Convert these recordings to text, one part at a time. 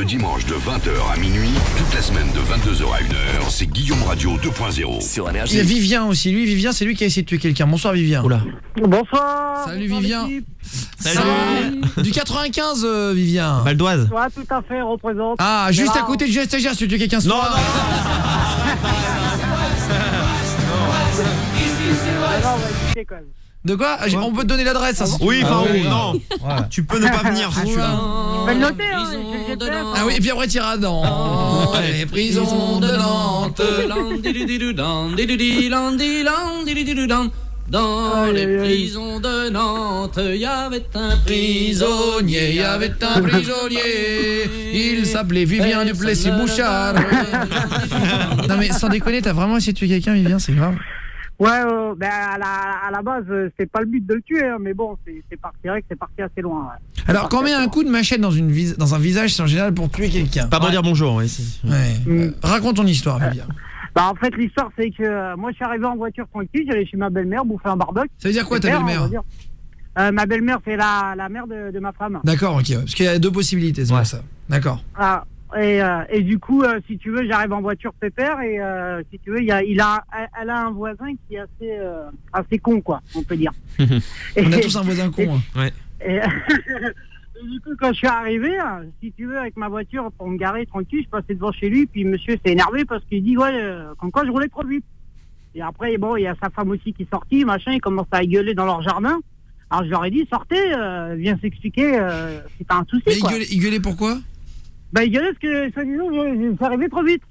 le dimanche de 20h à minuit, toute la semaine de 22h à 1h, c'est Guillaume Radio 2.0 sur Énergie. Il y a Vivien aussi, Vivien, c'est lui qui a essayé de tuer quelqu'un. Bonsoir Vivien. Oula. Bonsoir. Salut bonsoir Vivien. l'équipe. Salut. Du 95 Vivien. Val d'Oise. Ouais, tout à fait, représente. Ah, juste à côté de Stagiaire, si tu tues quelqu'un ce Non, soir. Non, on va éviter quand même. De quoi? On peut te donner l'adresse. Oui, enfin, oui. non. Tu peux ne pas venir si tu veux. Je vais le noter, hein. j'ai le GPS. Ah oui, et puis après t'iras dans les prisons de Nantes. Dans les prisons de Nantes, il y avait un prisonnier, il s'appelait Vivien Duplessis-Bouchard. Non mais sans déconner, t'as vraiment essayé de tuer quelqu'un, Vivien, c'est grave. Ouais, ben à la base, c'est pas le but de le tuer, hein, mais bon, c'est parti assez loin. Ouais. Alors quand on met un coup de machette dans un visage, c'est en général pour tuer quelqu'un. Pas pour dire bonjour, oui. Ouais. Raconte ton histoire, Vivien. Bah en fait, l'histoire, c'est que moi, je suis arrivé en voiture tranquille, j'allais chez ma belle-mère bouffer un barbecue. Ça veut dire quoi ta belle-mère? Ma belle-mère, c'est la mère de ma femme. D'accord, ok, parce qu'il y a deux possibilités, c'est pour ça. D'accord. Ah, et du coup, si tu veux, j'arrive en voiture pépère et si tu veux, elle a un voisin qui est assez con, quoi, on peut dire. On a tous un voisin con. Ouais. Et du coup, quand je suis arrivé, si tu veux, avec ma voiture pour me garer tranquille, je passais devant chez lui, puis monsieur s'est énervé parce qu'il dit comme quoi je roulais trop vite. Et après, bon, il y a sa femme aussi qui est sortie, machin, ils commencent à gueuler dans leur jardin. Alors je leur ai dit, sortez, viens s'expliquer, c'est pas un souci. Mais quoi. il gueulait pourquoi? Bah il gueulait parce que, soi-disant, je suis arrivé trop vite.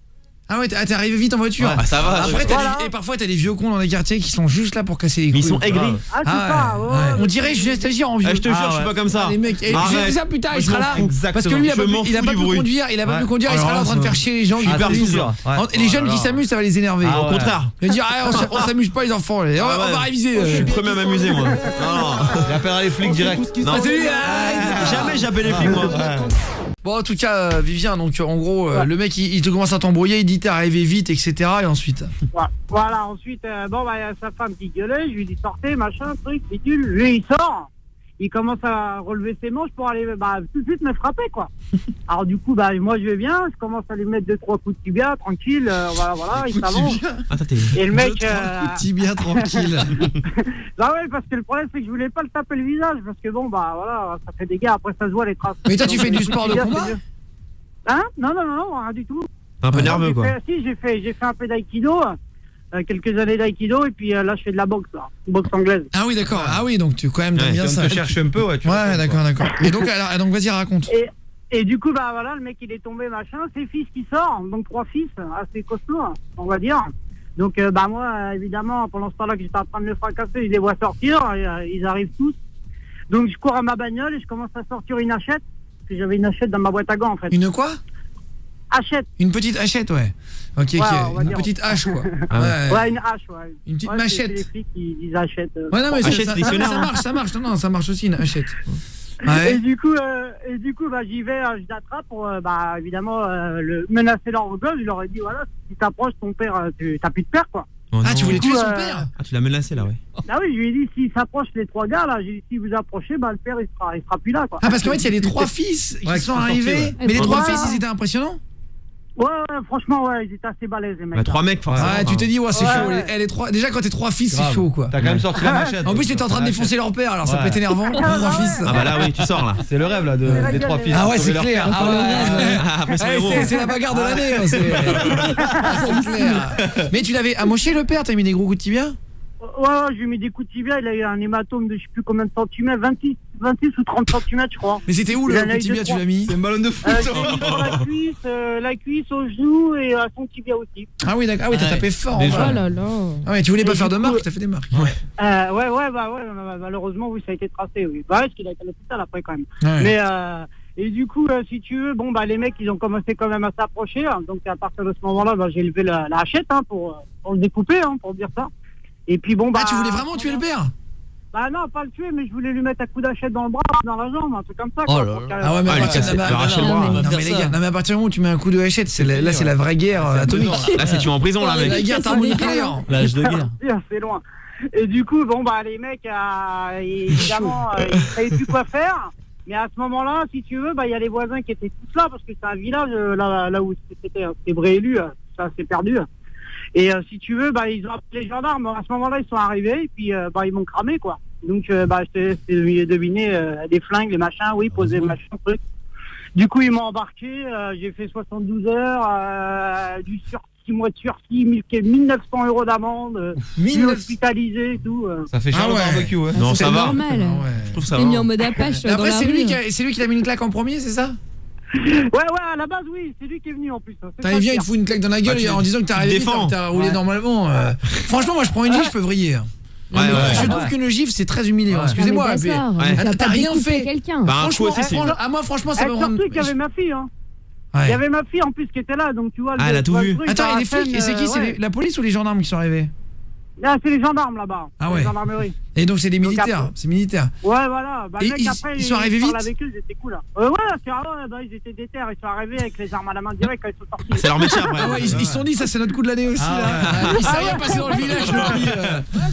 Ah ouais, t'es arrivé vite en voiture. Ouais, ça va. Après, et parfois t'as des vieux cons dans les quartiers qui sont juste là pour casser les couilles. Ils sont aigris. Ah, c'est ça, ouais. On dirait je suis stagiaire en vieux. Je te jure, je suis pas comme ça. Les mecs, et je dis ça putain, il sera là. Parce que lui, il a pas pu conduire, il sera là en train de faire chier les gens. Hyper sûr. Et les jeunes qui s'amusent, ça va les énerver. Au contraire. Il va dire, on s'amuse pas les enfants, on va réviser. Je suis le premier à m'amuser, moi. Non. J'appellerai les flics direct. Non, c'est lui. Jamais j'appelle les flics, moi. Bon, en tout cas, Vivien, donc en gros, le mec il te commence à t'embrouiller, il dit t'es arrivé vite, etc. Et ensuite Voilà, ensuite, bon, bah, il y a sa femme qui gueulait, je lui dis sortez, machin, truc, bidule. Lui, il sort, il commence à relever ses manches pour aller, tout de suite me frapper, quoi. Alors, du coup, moi, je vais bien, je commence à lui mettre 2-3 coups de tibia, tranquille, voilà, il s'avance. Et le mec. 2-3 coups de tibia, tranquille. Bah ouais, parce que le problème, c'est que je voulais pas le taper le visage, parce que bon, voilà, ça fait des gars, après ça se voit les traces. Mais toi, tu fais du sport de combat? Hein? Non, rien du tout. Un peu nerveux, quoi. Si, j'ai fait un peu d'aïkido, quelques années d'aïkido, et puis là, je fais de la boxe, là, boxe anglaise. Ah oui, d'accord. Ah oui, donc tu quand même t'aimes bien ça. Tu cherches un peu, ouais. Ouais, d'accord. Et donc vas-y, raconte. Et du coup, voilà, le mec, il est tombé, machin, ses fils qui sortent, donc 3 fils, assez costauds, on va dire. Donc, moi, évidemment, pendant ce temps-là que j'étais en train de le fracasser, je les vois sortir, ils arrivent tous. Donc, je cours à ma bagnole et je commence à sortir une hachette, parce que j'avais une hachette dans ma boîte à gants, en fait. Une quoi? Hachette. Une petite hachette, ouais. Ok, une petite hache, quoi. Ouais, une hache, ouais. Une petite machette. C'est les flics qui disent hachette. Ouais, non, mais hachette dictionnaire, ça marche. Non, ça marche aussi, une hachette. Ouais. Et du coup, j'y vais, je l'attrape pour, évidemment, menacer leur gueule. Je leur ai dit, voilà, si t'approches ton père, t'as plus de père, quoi. Tu voulais tuer son père? Ah, tu l'as menacé, là, ouais. Ah oui, je lui ai dit, s'ils s'approchent les 3 gars, là, j'ai dit, si vous approchez, le père, il sera plus là, quoi. Ah, parce qu'en fait, il y a les 3 fils qui sont arrivés. Mais les 3 fils, ils étaient impressionnants? Ouais, franchement, ils étaient assez balèzes, les mecs. 3 mecs, forcément. Ouais, tu t'es dit, c'est chaud. Déjà, quand t'es 3 fils, c'est chaud, quoi. T'as quand même sorti la machette. En plus, t'étais en train de défoncer leur père, alors ça peut être énervant. 3 fils. Ah bah là, oui, tu sors, là. C'est le rêve, là, des 3 fils. Ah ouais, c'est clair. Après, c'est héros. C'est la bagarre de l'année. C'est clair. Mais tu l'avais amoché, le père? T'as mis des gros coups de tibia? Ouais, je lui ai mis des coups de tibia, il a eu un hématome de je sais plus combien de centimètres, 26 ou 30 centimètres, je crois. Mais c'était où le coup de tibia, tu l'as mis? C'est un ballon de foot. La cuisse, au genou et à son tibia aussi. Ah oui, d'accord. Ah oui, t'as tapé fort. Oh là là. Ah ouais, tu voulais pas faire de marque, t'as fait des marques. Ouais, malheureusement, oui, ça a été tracé, oui. Bah, parce qu'il a été à l'hôpital après, quand même. Ouais. Mais, et du coup, si tu veux, les mecs, ils ont commencé quand même à s'approcher. Hein, donc, à partir de ce moment-là, j'ai levé la hachette, pour le découper, pour dire ça. Et puis tu voulais vraiment tuer le père? Bah non, pas le tuer, mais je voulais lui mettre un coup d'hachette dans le bras, dans la jambe, un truc comme ça. Oh là là. Ah ouais, mais les gars, à partir du moment où tu mets un coup de hachette, c'est la vraie guère atomique. Là, c'est tu en prison, là, mec. La guerre thermonucléaire. L'âge de guerre. C'est loin. Et du coup, les mecs, évidemment, ils ne savaient plus quoi faire. Mais à ce moment-là, si tu veux, il y a les voisins qui étaient tous là, parce que c'est un village, là où c'était Brélu, ça s'est perdu. Et si tu veux, ils ont appelé les gendarmes. À ce moment-là, ils sont arrivés, et puis ils m'ont cramé, quoi. Donc, je t'ai deviné des flingues, les machins, oui, poser machin, truc. Du coup, ils m'ont embarqué, j'ai fait 72 heures, du sursis, 6 mois de sursis, 1900 € d'amende, hospitalisé et tout. Ça fait cher le barbecue, ouais. Non, C'est ça va. normal. Je trouve ça T'es mis va. en mode Apache dans Après, la c'est rue. lui qui a mis une claque en premier, c'est ça? Ouais, à la base, oui, c'est lui qui est venu en plus. T'as viens, il te fout une claque dans la gueule en disant que t'as arrivé vite, alors que t'as roulé normalement. Franchement, moi je prends une gifle, je peux vriller. Ouais, Je trouve qu'une gifle c'est très humiliant. Excusez-moi, mais t'as rien fait. Quelqu'un. Bah, un coup aussi, c'est. Moi franchement ça me rend. Surtout qu'il y avait ma fille, hein. Il y avait ma fille en plus qui était là, donc tu vois. Elle a tout vu. Attends, et les flics, et c'est qui? C'est la police ou les gendarmes qui sont arrivés? Là, c'est les gendarmes là-bas. Ah ouais. Les gendarmeries. Et donc c'est des militaires, c'est militaire. Ouais, voilà. Et Le mec, après, ils sont arrivés vite avec eux, c'était cool. Ouais, ils étaient déter. Ils sont arrivés avec les armes à la main direct quand ils sont sortis. C'est leur métier après. Ah ouais, ils se sont dit ça c'est notre coup de l'année aussi là. Il s'est rien passé dans le village leur vie.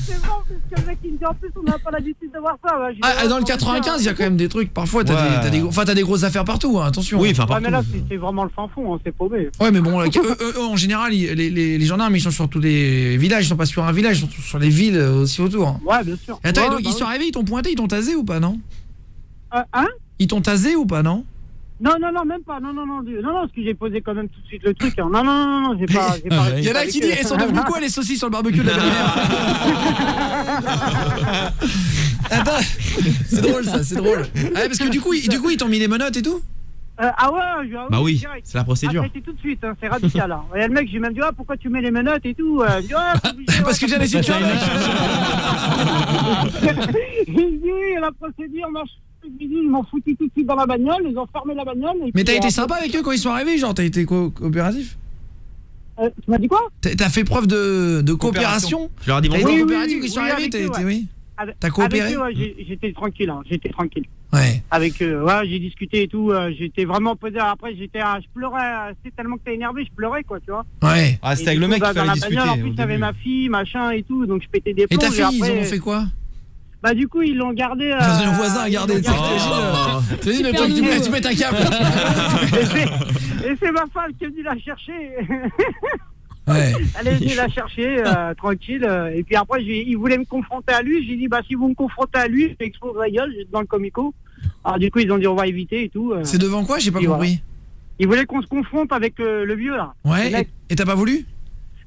C'est bon, puisque le mec il me dit en plus on n'a pas l'habitude de voir ça. Dans le 95, il y a quand même des trucs. Parfois t'as des grosses affaires partout, attention. Oui, enfin Ouais, mais là partout. c'est vraiment le fin fond, c'est paumé. Ouais, mais bon, eux, en général, les gendarmes, ils sont sur tous les villages, ils sont pas sur un village, ils sont sur les villes aussi autour. Ouais, bien sûr. Et attends, Ouais, donc, ils sont arrivés, ils t'ont pointé, ils t'ont tasé ou pas, non? Hein? Ils t'ont tasé ou pas, non? Non, même pas. Non, parce que j'ai posé quand même tout de suite le truc. Hein. Non, j'ai pas. Il y en a qui disent, elles sont devenues quoi les saucisses sur le barbecue de la belle-mère? Attends, c'est drôle ça, c'est drôle. Ouais, parce que du coup, ils t'ont mis les menottes et tout? Ah ouais, Bah oui, direct. c'est la procédure. Ah, tout de suite, hein, c'est radical. Hein. Et le mec, j'ai même dit, pourquoi tu mets les menottes et tout il dit, faut obligé, Parce que j'ai laissé tuer un mec. Il dit, oui, la procédure marche. Ils m'ont foutu tout de suite dans la bagnole, ils ont fermé la bagnole. Mais t'as été sympa avec eux quand ils sont arrivés, genre t'as été coopératif? Tu m'as dit quoi? T'as fait preuve de coopération? Je leur dis T'as bonjour. été coopératif quand ils sont oui, arrivés, avec eux, oui. T'as coopéré? Avec eux, ouais, j'étais tranquille, hein, Ouais. avec eux, ouais, j'ai discuté et tout, j'étais vraiment posé. Après, je pleurais, c'est tellement que t'es énervé, je pleurais, quoi, tu vois. Ouais. Ah, c'était avec le mec qu'il fallait discuter. En plus, au il y avait début. ma fille, machin et tout, donc je pétais des Et plombs. ta fille, ils après, en ont fait quoi? Bah, du coup, ils l'ont gardé. Un voisin à garder. T'imagines le truc, tu mets un câble. Et c'est ma femme qui est venue la chercher. Ouais. Elle est venue la chercher, tranquille. Et puis après, il voulait me confronter à lui. J'ai dit, si vous me confrontez à lui, je m'expose la gueule, j'étais dans le comico. Alors du coup, ils ont dit, on va éviter et tout. C'est devant quoi? J'ai pas Et compris. Ils voulaient qu'on se confronte avec le vieux, là. Ouais, et t'as pas voulu?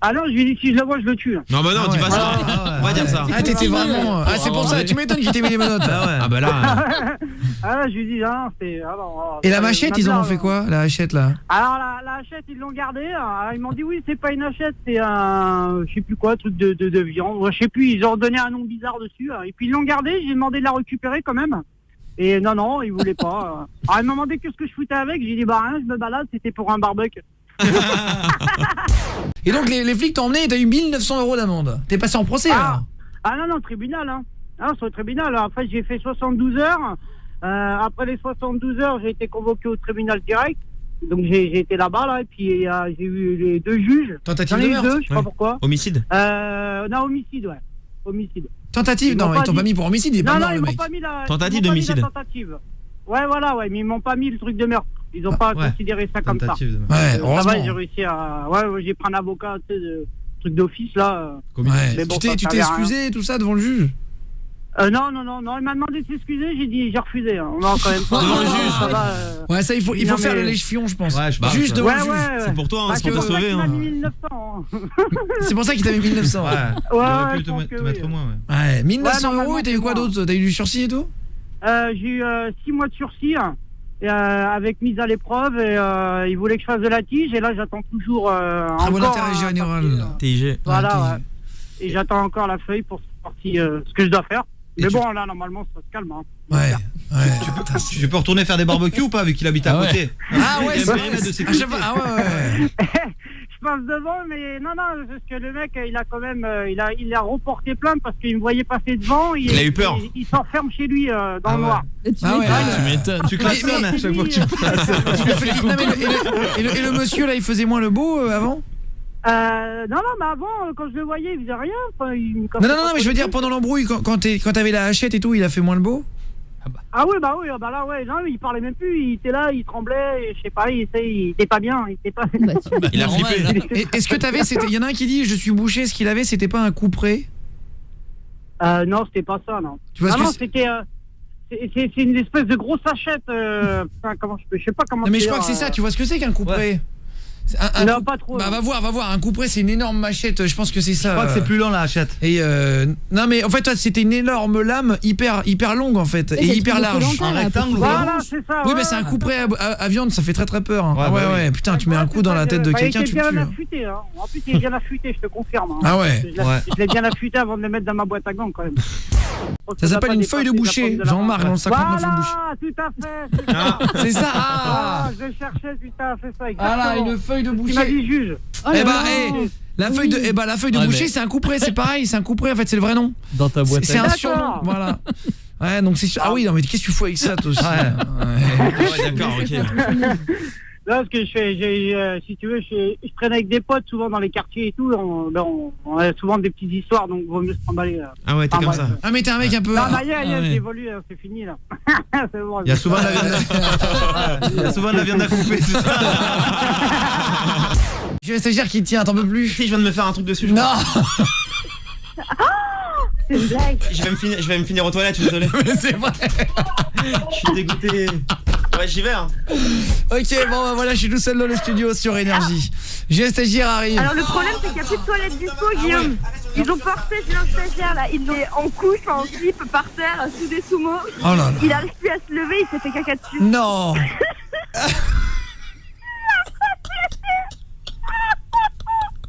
Ah non, je lui ai dit, si je le vois, je le tue. Non, bah non, dis pas ça. On va dire ça. Ah, t'étais vraiment. Ah, c'est pour ça, tu m'étonnes qu'il t'ait mis les menottes. Ah bah là. Ah, je lui ai dit, c'est. Et la machette, ils en ont fait quoi? La hachette là? Alors la hachette, ils l'ont gardée. Ils m'ont dit oui, c'est pas une hachette, c'est un, je sais plus quoi, truc de viande. Je sais plus, ils ont donné un nom bizarre dessus. Et puis ils l'ont gardée. J'ai demandé de la récupérer quand même. Et non, ils voulaient pas. Alors ils m'ont demandé qu'est-ce que je foutais avec. J'ai dit rien, je me balade. C'était pour un barbecue. Et donc les flics t'ont emmené et t'as eu 1900 € d'amende. T'es passé en procès alors? Ah non, tribunal. Hein. Ah, sur le tribunal. Après j'ai fait 72 heures. Après les 72 heures, j'ai été convoqué au tribunal direct. Donc j'ai été là-bas là et puis j'ai eu les deux juges. Tentative J'en ai de eu meurtre? deux, je sais pas pourquoi. Homicide? Non, homicide, ouais. Homicide. Tentative? Non, ils t'ont pas mis pour homicide, il est pas mort le ils m'ont mec. pas mis la Tentative ils m'ont pas mis d'homicide. la tentative. Ouais, voilà, ouais, mais ils m'ont pas mis le truc de meurtre. Ils ont pas considéré ça comme ça. Tentative de meurtre. Ouais, Ça va, heureusement. j'ai réussi à. Ouais, j'ai pris un avocat, tu sais, de truc d'office là. Ouais. Mais bon, Tu ça t'es servait à rien. excusé et tout ça devant le juge? Non, il m'a demandé de s'excuser, j'ai refusé. Hein. Non, quand même pas. Devant le juge. Ça va, Ouais, ça il faut Non, faire mais- le lèche-fion, je pense. Ouais, je pense. Juste devant le juge. C'est pour toi, hein, c'est pour te c'est pour ça sauver. qu'il m'a hein. mis 1900. Hein. C'est pour ça qu'il t'a mis 1900. Ouais. Ouais, J'aurais pu je pense que te mettre oui. moins, ouais. Ouais, 1900 Ouais, € et t'as eu quoi normalement, d'autre? T'as eu du sursis et tout? J'ai eu 6 mois de sursis avec mise à l'épreuve et ils voulaient que je fasse de la tige et là j'attends toujours Travaux encore d'intérêt un général. papier, TIG. voilà, Ouais, ouais. Et j'attends encore la feuille pour savoir ce que je dois faire. Et Mais tu- bon, là normalement ça se calme. Hein. Ouais. Tu peux retourner faire des barbecues ou pas vu qu'il habite à côté? Ah ouais, Il y a c'est un périmètre de vrai. sécurité. Ah ouais. Je passe devant, mais non, parce que le mec, il a quand même, il a reporté plainte parce qu'il me voyait passer devant. Il a eu peur. Il s'enferme chez lui dans Ah le ouais. noir. Tu Ah ouais. m'étonnes. Tu klaxonnes à chaque fois que tu passes. Non, mais et le monsieur là, il faisait moins le beau avant? Non, mais avant, quand je le voyais, il faisait rien. Enfin, Non, mais je veux dire pendant l'embrouille quand t'avais la hachette et tout, il a fait moins le beau? Ah oui, bah là, ouais, non, il parlait même plus, il était là, il tremblait, je sais pas, il était pas bien, il était pas... Il a flippé. Et est-ce que t'avais, il y en a un qui dit je suis bouché, ce qu'il avait c'était pas un couperet? Non, c'était pas ça, non. Tu vois ce que non, c'est c'était... c'est une espèce de grosse sachette, enfin, je sais pas comment... Non mais je crois que c'est ça, tu vois ce que c'est qu'un couperet? Non, pas trop. Bah va voir, un couperet c'est une énorme machette, je pense que c'est ça. Je crois que c'est plus lent la hachette. Et non mais en fait toi c'était une énorme lame hyper longue en fait et hyper large. Un rectangle. Voilà, c'est ça. Oui ouais, mais c'est un couperet à viande, ça fait très peur. Hein. Ouais, Ah ouais bah oui. ouais, putain, tu mets un coup dans la tête de quelqu'un, tu le tues. Il est bien affûté, hein. En plus il est bien affûté, je te confirme. Hein. Ah ouais. Je l'ai bien affûté avant de le mettre dans ma boîte à gants quand même. Ça s'appelle une feuille de boucher, Jean-Marc dans le 59 de boucher. Voilà, tout à fait. C'est ça. Ah, je cherchais, putain, c'est ça. Voilà, une feuille de Tu m'as boucher. dit juge. Eh bah, la feuille de boucher, c'est un couperet, c'est pareil, c'est un couperet en fait, c'est le vrai nom. Dans ta boîte. C'est un D'accord. surnom, voilà. Ouais, donc c'est ah oui, non mais qu'est-ce que tu fous avec ça toi aussi? Ouais, d'accord, ok. Là, ce que je fais, si tu veux, je traîne avec des potes souvent dans les quartiers et tout. On a souvent des petites histoires, donc vaut mieux se trimballer. Ah ouais, t'es comme ça. Ah mais t'es un mec un peu. Non, bah, j'ai ouais. évolué, hein, c'est fini là. C'est bon, Il y a souvent de la viande. Il y a souvent de la viande à couper, c'est ça. J'ai un stagiaire qui tient, t'en peux plus. Si, je viens de me faire un truc dessus. Non. C'est une blague. Je vais me finir aux toilettes, je suis désolé. Mais c'est vrai. Je suis dégoûté. Ouais, j'y vais. Hein. Ok, bon bah voilà, je suis tout seul dans le studio sur Énergie. J'ai un stagiaire arrive. Alors le problème c'est qu'il n'y a plus de toilettes dispo, Guillaume. Ils ont porté un stagiaire là, il est en couche, en slip, par terre, sous des sumo. Oh là là. Il arrive plus à se lever, il s'est fait caca dessus. Non.